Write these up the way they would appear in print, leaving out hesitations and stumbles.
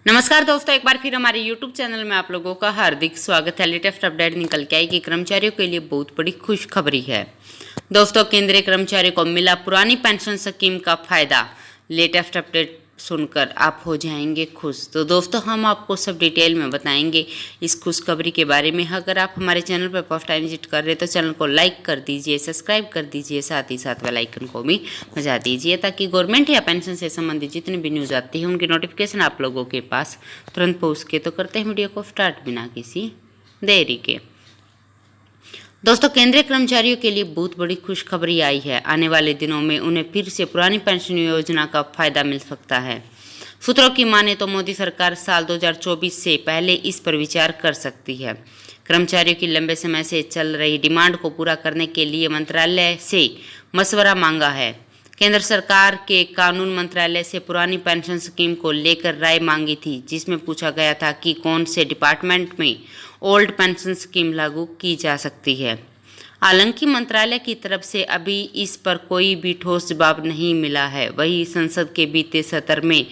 नमस्कार दोस्तों, एक बार फिर हमारे YouTube चैनल में आप लोगों का हार्दिक स्वागत है। लेटेस्ट अपडेट निकल के आई कि कर्मचारियों के लिए बहुत बड़ी खुशखबरी है। दोस्तों, केंद्रीय कर्मचारियों को मिला पुरानी पेंशन स्कीम का फायदा। लेटेस्ट अपडेट सुनकर आप हो जाएंगे खुश। तो दोस्तों, हम आपको सब डिटेल में बताएंगे इस खुशखबरी के बारे में। अगर आप हमारे चैनल पर फर्स्ट टाइम विजिट कर रहे हैं तो चैनल को लाइक कर दीजिए, सब्सक्राइब कर दीजिए, साथ ही साथ बेल आइकन को भी बजा दीजिए ताकि गवर्नमेंट या पेंशन से संबंधित जितनी भी न्यूज़ आती है उनकी नोटिफिकेशन आप लोगों के पास तुरंत पहुँच के। तो करते हैं वीडियो को स्टार्ट बिना किसी देरी के। दोस्तों, केंद्रीय कर्मचारियों के लिए बहुत बड़ी खुशखबरी आई है। आने वाले दिनों में उन्हें फिर से पुरानी पेंशन योजना का फायदा मिल सकता है। सूत्रों की माने तो मोदी सरकार साल 2024 से पहले इस पर विचार कर सकती है। कर्मचारियों की लंबे समय से चल रही डिमांड को पूरा करने के लिए मंत्रालय से मशवरा मांगा है। केंद्र सरकार के कानून मंत्रालय से पुरानी पेंशन स्कीम को लेकर राय मांगी थी, जिसमें पूछा गया था कि कौन से डिपार्टमेंट में ओल्ड पेंशन स्कीम लागू की जा सकती है। हालांकि मंत्रालय की तरफ से अभी इस पर कोई भी ठोस जवाब नहीं मिला है। वहीं संसद के बीते सत्र में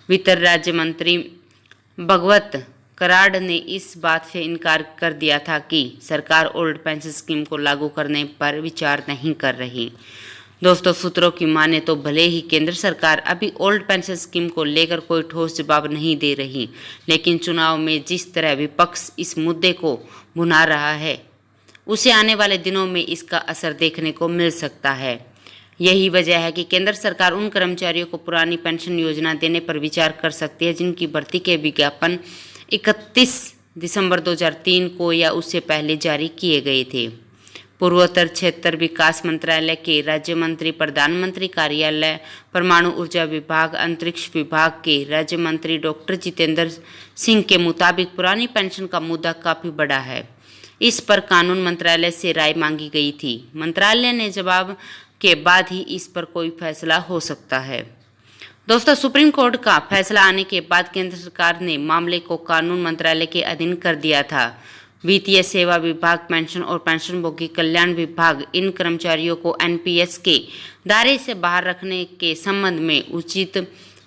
वित्त राज्य मंत्री भगवत कराड़ ने इस बात से इनकार कर दिया था कि सरकार ओल्ड पेंशन स्कीम को लागू करने पर विचार नहीं कर रही। दोस्तों, सूत्रों की माने तो भले ही केंद्र सरकार अभी ओल्ड पेंशन स्कीम को लेकर कोई ठोस जवाब नहीं दे रही, लेकिन चुनाव में जिस तरह विपक्ष इस मुद्दे को भुना रहा है उसे आने वाले दिनों में इसका असर देखने को मिल सकता है। यही वजह है कि केंद्र सरकार उन कर्मचारियों को पुरानी पेंशन योजना देने पर विचार कर सकती है जिनकी भर्ती के विज्ञापन 31 दिसंबर 2003 को या उससे पहले जारी किए गए थे। पूर्वोत्तर क्षेत्र विकास मंत्रालय के राज्य मंत्री, प्रधानमंत्री कार्यालय, परमाणु ऊर्जा विभाग, अंतरिक्ष विभाग के राज्य मंत्री डॉक्टर जितेंद्र सिंह के मुताबिक पुरानी पेंशन का मुद्दा काफ़ी बड़ा है। इस पर कानून मंत्रालय से राय मांगी गई थी। मंत्रालय ने जवाब के बाद ही इस पर कोई फैसला हो सकता है। दोस्तों, सुप्रीम कोर्ट का फैसला आने के बाद केंद्र सरकार ने मामले को कानून मंत्रालय के अधीन कर दिया था। वित्तीय सेवा विभाग, पेंशन और पेंशनभोगी कल्याण विभाग इन कर्मचारियों को एनपीएस के दायरे से बाहर रखने के संबंध में उचित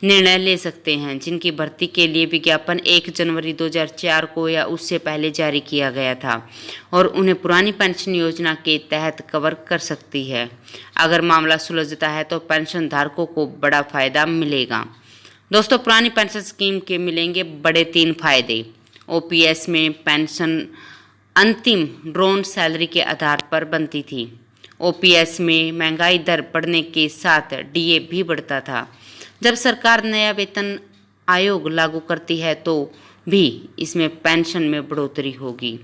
निर्णय ले सकते हैं, जिनकी भर्ती के लिए विज्ञापन 1 जनवरी 2004 को या उससे पहले जारी किया गया था और उन्हें पुरानी पेंशन योजना के तहत कवर कर सकती है। अगर मामला सुलझता है तो पेंशन धारकों को बड़ा फायदा मिलेगा। दोस्तों, पुरानी पेंशन स्कीम के मिलेंगे बड़े 3 फायदे। ओपीएस में पेंशन अंतिम ड्रॉन सैलरी के आधार पर बनती थी। ओपीएस में महंगाई दर बढ़ने के साथ डीए भी बढ़ता था। जब सरकार नया वेतन आयोग लागू करती है तो भी इसमें पेंशन में बढ़ोतरी होगी।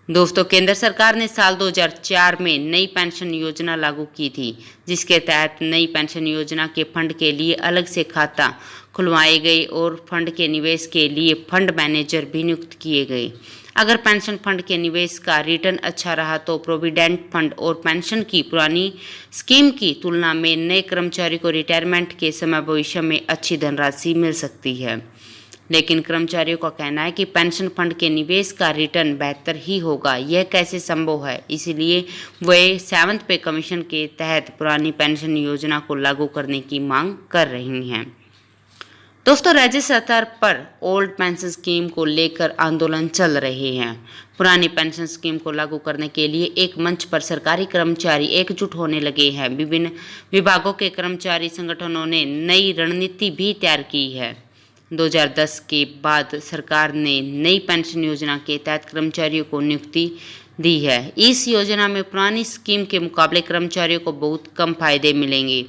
दोस्तों, केंद्र सरकार ने साल 2004 में नई पेंशन योजना लागू की थी, जिसके तहत नई पेंशन योजना के फंड के लिए अलग से खाता खुलवाए गए और फंड के निवेश के लिए फंड मैनेजर भी नियुक्त किए गए। अगर पेंशन फंड के निवेश का रिटर्न अच्छा रहा तो प्रोविडेंट फंड और पेंशन की पुरानी स्कीम की तुलना में नए कर्मचारी को रिटायरमेंट के समय भविष्य में अच्छी धनराशि मिल सकती है। लेकिन कर्मचारियों का कहना है कि पेंशन फंड के निवेश का रिटर्न बेहतर ही होगा। यह कैसे संभव है? इसलिए वे 7th पे कमीशन के तहत पुरानी पेंशन योजना को लागू करने की मांग कर रही हैं। दोस्तों, राज्य स्तर पर ओल्ड पेंशन स्कीम को लेकर आंदोलन चल रहे हैं। पुरानी पेंशन स्कीम को लागू करने के लिए एक मंच पर सरकारी कर्मचारी एकजुट होने लगे हैं। विभिन्न विभागों के कर्मचारी संगठनों ने नई रणनीति भी तैयार की है। 2010 के बाद सरकार ने नई पेंशन योजना के तहत कर्मचारियों को नियुक्ति दी है। इस योजना में पुरानी स्कीम के मुकाबले कर्मचारियों को बहुत कम फायदे मिलेंगे।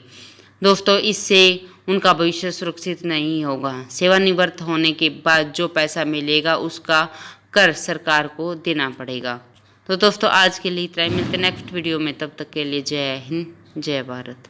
दोस्तों, इससे उनका भविष्य सुरक्षित नहीं होगा। सेवानिवृत्त होने के बाद जो पैसा मिलेगा उसका कर सरकार को देना पड़ेगा। तो दोस्तों, आज के लिए इतना ही। मिलते नेक्स्ट वीडियो में, तब तक के लिए जय हिंद, जय भारत।